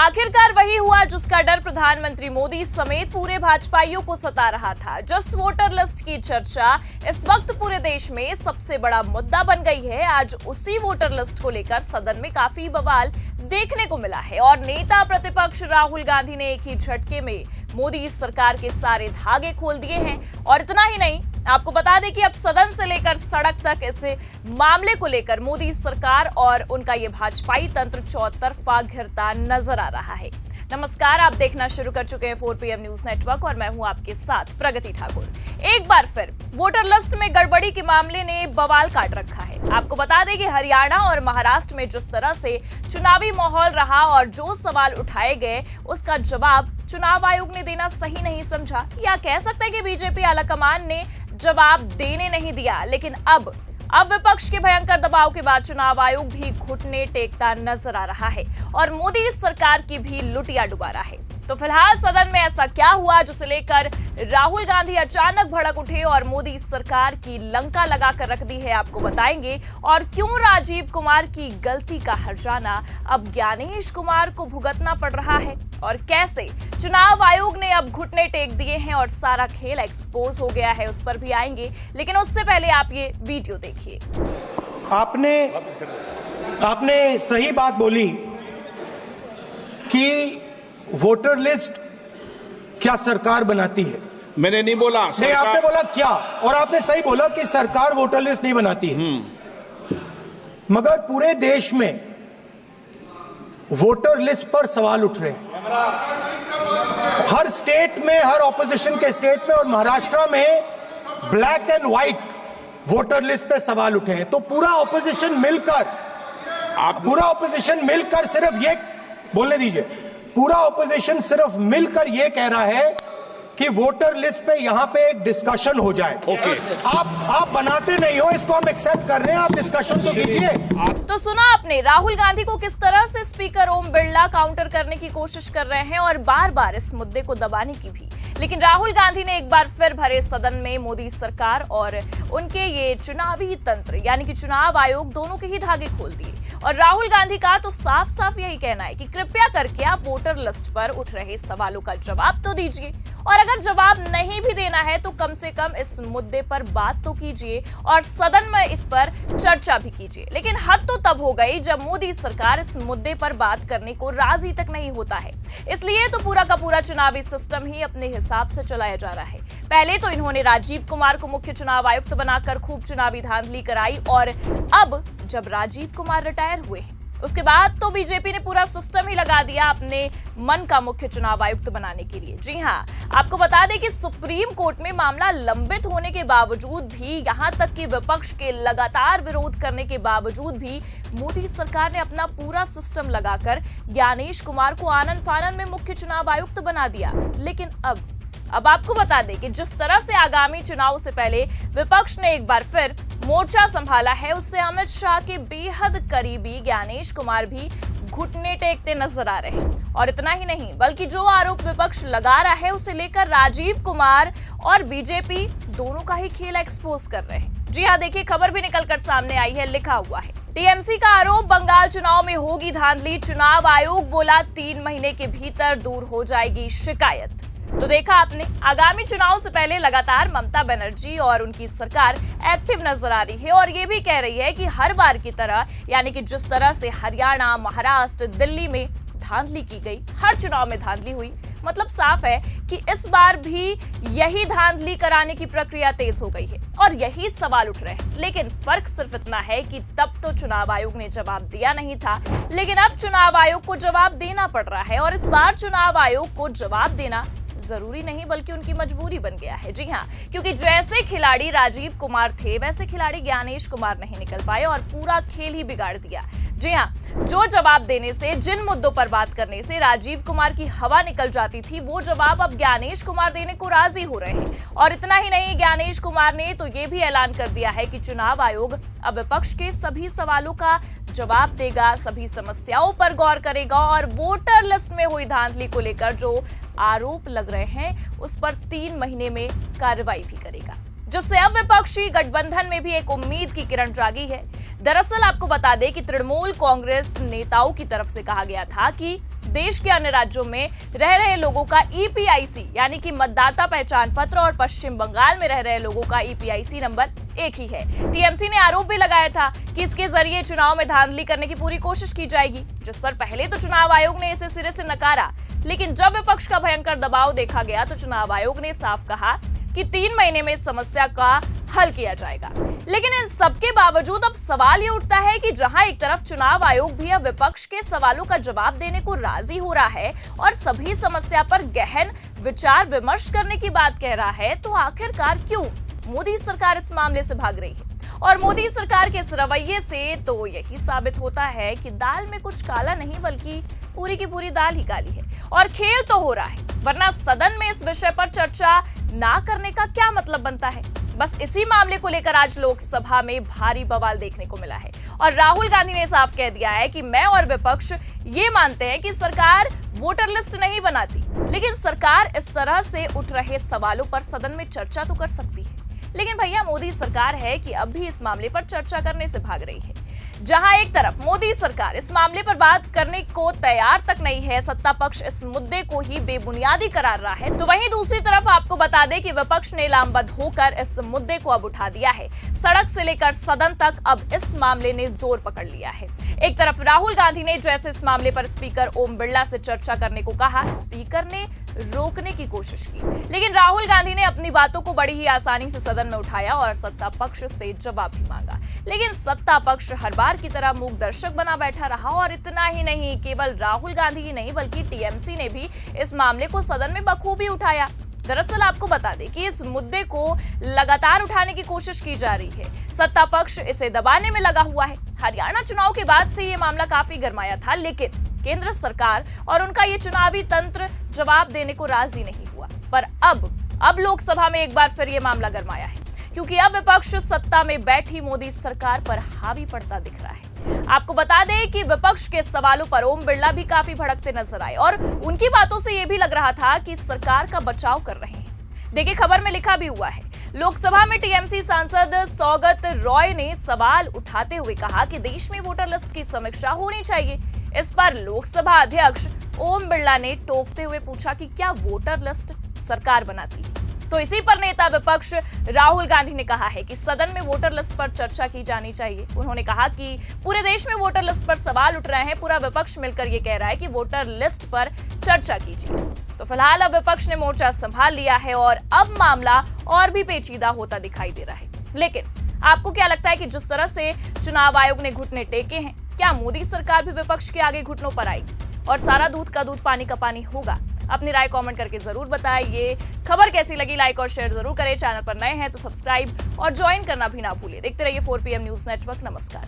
आखिरकार वही हुआ जिसका डर प्रधानमंत्री मोदी समेत पूरे भाजपाइयों को सता रहा था। जस्ट वोटर लिस्ट की चर्चा इस वक्त पूरे देश में सबसे बड़ा मुद्दा बन गई है। आज उसी वोटर लिस्ट को लेकर सदन में काफी बवाल देखने को मिला है और नेता प्रतिपक्ष राहुल गांधी ने एक ही झटके में मोदी सरकार के सारे धागे खोल दिए हैं। और इतना ही नहीं, आपको बता दें कि अब सदन से लेकर सड़क तक इस मामले को लेकर मोदी सरकार और उनका ये भाजपाई तंत्र चौतरफा घिरता नजर आ रहा है। नमस्कार, आप देखना शुरू कर चुके हैं 4 PM न्यूज नेटवर्क और मैं हूं आपके साथ प्रगति ठाकुर। एक बार फिर वोटर लिस्ट में गड़बड़ी के मामले ने बवाल काट रखा है। आपको बता दें कि हरियाणा और महाराष्ट्र में जिस तरह से चुनावी माहौल रहा और जो सवाल उठाए गए उसका जवाब चुनाव आयोग ने देना सही नहीं समझा, या कह सकते हैं कि बीजेपी आलाकमान ने जवाब देने नहीं दिया। लेकिन अब विपक्ष के भयंकर दबाव के बाद चुनाव आयोग भी घुटने टेकता नजर आ रहा है और मोदी सरकार की भी लुटिया डुबा रहा है। तो फिलहाल सदन में ऐसा क्या हुआ जिसे लेकर राहुल गांधी अचानक भड़क उठे और मोदी सरकार की लंका लगाकर रख दी है, आपको बताएंगे। और क्यों राजीव कुमार की गलती का हर्जाना अब ज्ञानेश कुमार को भुगतना पड़ रहा है और कैसे चुनाव आयोग ने अब घुटने टेक दिए हैं और सारा खेल एक्सपोज हो गया है, उस पर भी आएंगे। लेकिन उससे पहले आप ये वीडियो देखिए। आपने सही बात बोली कि वोटर लिस्ट क्या सरकार बनाती है। मैंने नहीं बोला नहीं, आपने बोला क्या, और आपने सही बोला कि सरकार वोटर लिस्ट नहीं बनाती है। मगर पूरे देश में वोटर लिस्ट पर सवाल उठ रहे हैं। हर स्टेट में, हर ऑपोजिशन के स्टेट में और महाराष्ट्र में black and white voter list पे सवाल उठे हैं। तो पूरा ऑपोजिशन मिलकर सिर्फ ये बोलने दीजिए, पूरा ऑपोजिशन सिर्फ मिलकर यह कह रहा है कि वोटर लिस्ट पे यहां पे एक डिस्कशन हो जाए। ओके। आप बनाते नहीं हो, इसको हम एक्सेप्ट कर रहे हैं, आप डिस्कशन तो कीजिए। तो सुना आपने राहुल गांधी को किस तरह से स्पीकर ओम बिरला काउंटर करने की कोशिश कर रहे हैं और बार बार इस मुद्दे को दबाने की भी। लेकिन राहुल गांधी ने एक बार फिर भरे सदन में मोदी सरकार और उनके ये चुनावी तंत्र यानी कि चुनाव आयोग दोनों के ही धागे खोल दिए। और राहुल गांधी का तो साफ साफ यही कहना है कि कृपया करके आप वोटर लिस्ट पर उठ रहे सवालों का जवाब तो दीजिए, और अगर जवाब नहीं भी देना है तो कम से कम इस मुद्दे पर बात तो कीजिए और सदन में इस पर चर्चा भी कीजिए। लेकिन हद तो तब हो गई जब मोदी सरकार इस मुद्दे पर बात करने को राजी तक नहीं होता है। इसलिए तो पूरा का पूरा चुनावी सिस्टम ही अपने हिसाब से चलाया जा रहा है। पहले तो इन्होंने राजीव कुमार को मुख्य चुनाव आयुक्त बनाकर खूब चुनावी धांधली कराई और अब जब राजीव कुमार रिटायर हुए हैं उसके बाद तो बीजेपी ने पूरा सिस्टम ही लगा दिया अपने मन का मुख्य चुनाव आयुक्त बनाने के लिए। जी हां, आपको बता दें कि सुप्रीम कोर्ट में मामला लंबित होने के बावजूद भी, यहां तक कि विपक्ष के लगातार विरोध करने के बावजूद भी मोदी सरकार ने अपना पूरा सिस्टम लगाकर ज्ञानेश कुमार को आनन फानन में मुख्य चुनाव आयुक्त बना दिया। लेकिन अब आपको बता दें कि जिस तरह से आगामी चुनाव से पहले विपक्ष ने एक बार फिर मोर्चा संभाला है, उससे अमित शाह के बेहद करीबी ज्ञानेश कुमार भी घुटने टेकते नजर आ रहे हैं। और इतना ही नहीं, बल्कि जो आरोप विपक्ष लगा रहा है उसे लेकर राजीव कुमार और बीजेपी दोनों का ही खेल एक्सपोज कर रहे हैं। जी हाँ, देखिए, खबर भी निकलकर सामने आई है, लिखा हुआ है टीएमसी का आरोप, बंगाल चुनाव में होगी धांधली, चुनाव आयोग बोला 3 महीने के भीतर दूर हो जाएगी शिकायत। तो देखा आपने, आगामी चुनाव से पहले लगातार ममता बनर्जी और उनकी सरकार एक्टिव नजर आ रही है और ये भी कह रही है कि हर बार की तरह, यानी कि जिस तरह से हरियाणा, महाराष्ट्र, दिल्ली में धांधली की गई, हर चुनाव में धांधली हुई, मतलब साफ है कि इस बार भी यही धांधली कराने की प्रक्रिया तेज हो गई है और यही सवाल उठ रहे हैं। लेकिन फर्क सिर्फ इतना है कि तब तो चुनाव आयोग ने जवाब दिया नहीं था, लेकिन अब चुनाव आयोग को जवाब देना पड़ रहा है और इस बार चुनाव आयोग को जवाब देना जरूरी नहीं बल्कि उनकी मजबूरी बन गया है। जी हाँ, क्योंकि जैसे खिलाड़ी राजीव कुमार थे वैसे खिलाड़ी ज्ञानेश कुमार नहीं निकल पाए और पूरा खेल ही बिगाड़ दिया। जी हाँ, जो जवाब देने से, जिन मुद्दों पर बात करने से राजीव कुमार की हवा निकल जाती थी, वो जवाब अब ज्ञानेश कुमार देने को राजी हो रहे हैं। और इतना ही नहीं, ज्ञानेश कुमार ने तो ये भी ऐलान कर दिया है कि चुनाव आयोग अब विपक्ष के सभी सवालों का जवाब देगा, सभी समस्याओं पर गौर करेगा और वोटर लिस्ट में हुई धांधली को लेकर जो आरोप लग रहे हैं उस पर 3 महीने में कार्रवाई भी करेगा, जिससे अब विपक्षी गठबंधन में भी एक उम्मीद की किरण जागी है। दरअसल आपको बता दें कि तृणमूल कांग्रेस नेताओं की तरफ से कहा गया था कि देश के अन्य राज्यों में रह रहे लोगों का ईपीआईसी यानी कि मतदाता पहचान पत्र और पश्चिम बंगाल में रह रहे लोगों का ईपीआईसी नंबर एक ही है। टीएमसी ने आरोप भी लगाया था कि इसके जरिए चुनाव में धांधली करने की पूरी कोशिश की जाएगी, जिस पर पहले तो चुनाव आयोग ने इसे सिरे से नकारा, लेकिन जब विपक्ष का भयंकर दबाव देखा गया तो चुनाव आयोग ने साफ कहा कि 3 महीने में इस समस्या का हल किया जाएगा। लेकिन इन सबके बावजूद अब सवाल ये उठता है कि जहां एक तरफ चुनाव आयोग भी अब विपक्ष के सवालों का जवाब देने को राजी हो रहा है और सभी समस्या पर गहन विचार विमर्श करने की बात कह रहा है, तो आखिरकार क्यों मोदी सरकार इस मामले से भाग रही है? और मोदी सरकार के इस रवैये से तो यही साबित होता है कि दाल में कुछ काला नहीं बल्कि पूरी की पूरी दाल ही काली है। और खेल तो हो रहा है, वरना सदन में इस विषय पर चर्चा ना करने का क्या मतलब बनता है? बस इसी मामले को लेकर आज लोकसभा में भारी बवाल देखने को मिला है और राहुल गांधी ने साफ कह दिया है कि मैं और विपक्ष ये मानते हैं कि सरकार वोटर लिस्ट नहीं बनाती, लेकिन सरकार इस तरह से उठ रहे सवालों पर सदन में चर्चा तो कर सकती है। लेकिन भैया मोदी सरकार है कि अब भी इस मामले पर चर्चा करने से भाग रही है। जहां एक तरफ मोदी सरकार इस मामले पर बात करने को तैयार तक नहीं है, सत्ता पक्ष इस मुद्दे को ही बेबुनियादी करार रहा है, तो वहीं दूसरी तरफ आपको बता दें कि विपक्ष ने लामबंद होकर इस मुद्दे को अब उठा दिया है। सड़क से लेकर सदन तक अब इस मामले ने जोर पकड़ लिया है। एक तरफ राहुल गांधी ने जैसे इस मामले पर स्पीकर ओम बिरला से चर्चा करने को कहा, स्पीकर ने रोकने की कोशिश की, लेकिन राहुल गांधी ने अपनी बातों को बड़ी ही आसानी से सदन में उठाया और सत्ता पक्ष से जवाब भी मांगा। लेकिन सत्ता पक्ष हर बार की तरह मूक दर्शक बना बैठा रहा और इतना ही नहीं, केवल राहुल गांधी ही नहीं बल्कि टीएमसी ने भी इस मामले को सदन में बखूबी उठाया। दरअसल आपको बता दें कि इस मुद्दे को लगातार उठाने की कोशिश की जा रही है, सत्ता पक्ष इसे दबाने में लगा हुआ है। हरियाणा चुनाव के बाद से ये मामला काफी गरमाया था, लेकिन केंद्र सरकार और उनका ये चुनावी तंत्र जवाब देने को राजी नहीं हुआ। पर अब लोकसभा में एक बार फिर ये मामला गरमाया है, क्योंकि अब विपक्ष सत्ता में बैठी मोदी सरकार पर हावी पड़ता दिख रहा है। आपको बता दें कि विपक्ष के सवालों पर ओम बिरला भी काफी भड़कते नजर आए और उनकी बातों से यह भी लग रहा था कि सरकार का बचाव कर रहे हैं। देखिए, खबर में लिखा भी हुआ है, लोकसभा में टीएमसी सांसद सौगत रॉय ने सवाल उठाते हुए कहा कि देश में वोटर लिस्ट की समीक्षा होनी चाहिए। इस पर लोकसभा अध्यक्ष ओम बिरला ने टोकते हुए पूछा कि क्या वोटर लिस्ट सरकार बनाती है? तो इसी पर नेता विपक्ष राहुल गांधी ने कहा है कि सदन में वोटर लिस्ट पर चर्चा की जानी चाहिए। उन्होंने कहा कि पूरे देश में वोटर लिस्ट पर सवाल उठ रहे हैं, पूरा विपक्ष मिलकर ये कह रहा है कि वोटर लिस्ट पर चर्चा कीजिए। तो फिलहाल अब विपक्ष ने मोर्चा संभाल लिया है और अब मामला और भी पेचीदा होता दिखाई दे रहा है। लेकिन आपको क्या लगता है कि जिस तरह से चुनाव आयोग ने घुटने टेके हैं, क्या मोदी सरकार भी विपक्ष के आगे घुटनों पर आएगी और सारा दूध का दूध पानी का पानी होगा? अपनी राय कमेंट करके जरूर बताइए। खबर कैसी लगी लाइक और शेयर जरूर करें। चैनल पर नए हैं तो सब्सक्राइब और ज्वाइन करना भी ना भूलिए। देखते रहिए 4PM न्यूज नेटवर्क। नमस्कार।